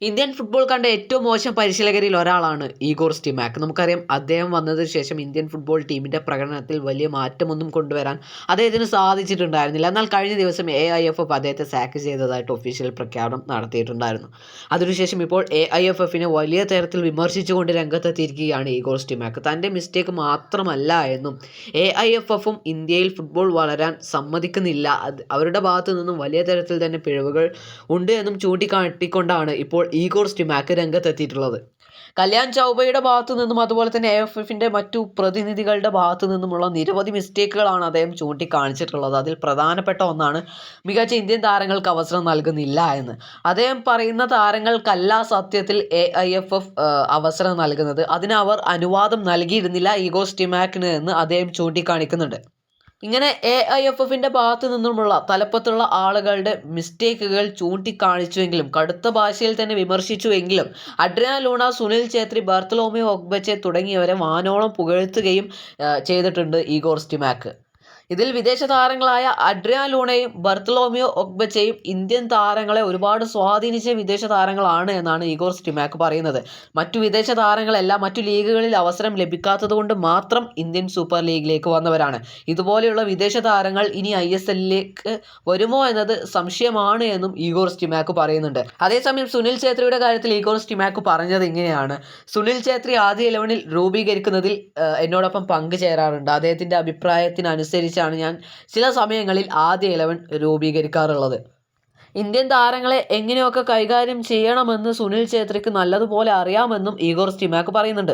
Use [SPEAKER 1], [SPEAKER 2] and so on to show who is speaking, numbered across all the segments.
[SPEAKER 1] Indian football കണ്ട ഏറ്റവും മോശം പരിശീലകരിൽ ഒരാളാണ് ഈഗോർ സ്റ്റിമാക്. നമുക്കറിയാം, അദ്ദേഹം വന്നതിന് ശേഷം ഇന്ത്യൻ ഫുട്ബോൾ ടീമിൻ്റെ പ്രകടനത്തിൽ വലിയ മാറ്റമൊന്നും കൊണ്ടുവരാൻ അദ്ദേഹത്തിന് സാധിച്ചിട്ടുണ്ടായിരുന്നില്ല. എന്നാൽ കഴിഞ്ഞ ദിവസം AIFF അദ്ദേഹത്തെ സാക്ക് ചെയ്തതായിട്ട് ഒഫീഷ്യൽ പ്രഖ്യാപനം നടത്തിയിട്ടുണ്ടായിരുന്നു. അതിനുശേഷം ഇപ്പോൾ AIFFനെ വലിയ തരത്തിൽ വിമർശിച്ചുകൊണ്ട് രംഗത്തെത്തിയിരിക്കുകയാണ് ഈഗോർ സ്റ്റിമാക്. തൻ്റെ മിസ്റ്റേക്ക് മാത്രമല്ല എന്നും AIFFും ഇന്ത്യയിൽ ഫുട്ബോൾ വളരാൻ സമ്മതിക്കുന്നില്ല, അവരുടെ ഭാഗത്തു നിന്നും വലിയ തരത്തിൽ തന്നെ പിഴവുകൾ ഉണ്ട് എന്നും ചൂണ്ടിക്കാട്ടിക്കൊണ്ടാണ് ഇപ്പോൾ ഈഗോർ സ്റ്റിമാക് രംഗത്തെത്തിയിട്ടുള്ളത്. കല്യാൺ ചൗബയുടെ ഭാഗത്തു നിന്നും അതുപോലെ തന്നെ AIFFിൻ്റെ മറ്റു പ്രതിനിധികളുടെ ഭാഗത്തു നിന്നുമുള്ള നിരവധി മിസ്റ്റേക്കുകളാണ് അദ്ദേഹം ചൂണ്ടിക്കാണിച്ചിട്ടുള്ളത്. അതിൽ പ്രധാനപ്പെട്ട ഒന്നാണ് മികച്ച ഇന്ത്യൻ താരങ്ങൾക്ക് അവസരം നൽകുന്നില്ല എന്ന്. അദ്ദേഹം പറയുന്ന താരങ്ങൾക്കല്ല സത്യത്തിൽ AIFF അവസരം നൽകുന്നത്, അതിന് അവർ അനുവാദം നൽകിയിരുന്നില്ല ഈഗോർ സ്റ്റിമാക്കിന് എന്ന് അദ്ദേഹം ചൂണ്ടിക്കാണിക്കുന്നുണ്ട്. ഇങ്ങനെ AIFFിൻ്റെ ഭാഗത്തു നിന്നുമുള്ള തലപ്പത്തുള്ള ആളുകളുടെ മിസ്റ്റേക്കുകൾ ചൂണ്ടിക്കാണിച്ചുവെങ്കിലും കടുത്ത ഭാഷയിൽ തന്നെ വിമർശിച്ചുവെങ്കിലും Adrian Luna, Sunil Chhetri, Bartholomew Ogbeche തുടങ്ങിയവരെ വാനോളം പുകഴ്ത്തുകയും ചെയ്തിട്ടുണ്ട് ഈഗോർ സ്റ്റിമാക്. ഇതിൽ വിദേശ താരങ്ങളായ അഡ്രിയാൻ ലൂണയും ബർത്തലോമിയോ ഒഗ്ബച്ചയും ഇന്ത്യൻ താരങ്ങളെ ഒരുപാട് സ്വാധീനിച്ച വിദേശ താരങ്ങളാണ് എന്നാണ് ഈഗോർ സ്റ്റിമാക് പറയുന്നത്. മറ്റു വിദേശ താരങ്ങളെല്ലാം മറ്റു ലീഗുകളിൽ അവസരം ലഭിക്കാത്തതുകൊണ്ട് മാത്രം ഇന്ത്യൻ സൂപ്പർ ലീഗിലേക്ക് വന്നവരാണ്. ഇതുപോലെയുള്ള വിദേശ താരങ്ങൾ ഇനി ISLലേക്ക് വരുമോ എന്നത് സംശയമാണ് എന്നും ഈഗോർ സ്റ്റിമാക് പറയുന്നുണ്ട്. അതേസമയം സുനിൽ ഛേത്രിയുടെ കാര്യത്തിൽ ഈഗോർ സ്റ്റിമാക് പറഞ്ഞത് ഇങ്ങനെയാണ്: സുനിൽ ഛേത്രി ആദ്യ 11 രൂപീകരിക്കുന്നതിൽ എന്നോടൊപ്പം പങ്കുചേരാറുണ്ട്. അദ്ദേഹത്തിൻ്റെ അഭിപ്രായത്തിനനുസരിച്ച് ഞാൻ ചില സമയങ്ങളിൽ ആദ്യ 11 രൂപീകരിക്കാറുള്ളത്. ഇന്ത്യൻ താരങ്ങളെ എങ്ങനെയൊക്കെ കൈകാര്യം ചെയ്യണമെന്ന് സുനിൽ ഛേത്രിക്ക് നല്ലതുപോലെ അറിയാമെന്നും ഈഗോർ സ്റ്റിമാക് പറയുന്നുണ്ട്.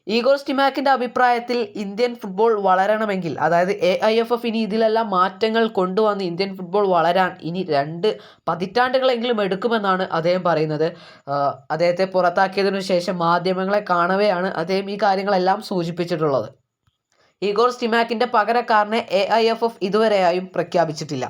[SPEAKER 1] ഈഗോർ സ്റ്റിമാക്കിൻ്റെ അഭിപ്രായത്തിൽ ഇന്ത്യൻ ഫുട്ബോൾ വളരണമെങ്കിൽ, അതായത് AIFF ഇനി ഇതിലെല്ലാം മാറ്റങ്ങൾ കൊണ്ടുവന്ന് ഇന്ത്യൻ ഫുട്ബോൾ വളരാൻ ഇനി 2 പതിറ്റാണ്ടുകളെങ്കിലും എടുക്കുമെന്നാണ് അദ്ദേഹം പറയുന്നത്. അദ്ദേഹത്തെ പുറത്താക്കിയതിനു ശേഷം മാധ്യമങ്ങളെ കാണവെയാണ് അദ്ദേഹം ഈ കാര്യങ്ങളെല്ലാം സൂചിപ്പിച്ചിട്ടുള്ളത്. ഈഗോർ സ്റ്റിമാക്കിൻ്റെ പകരക്കാരനെ AIFF ഇതുവരെയായും പ്രഖ്യാപിച്ചിട്ടില്ല.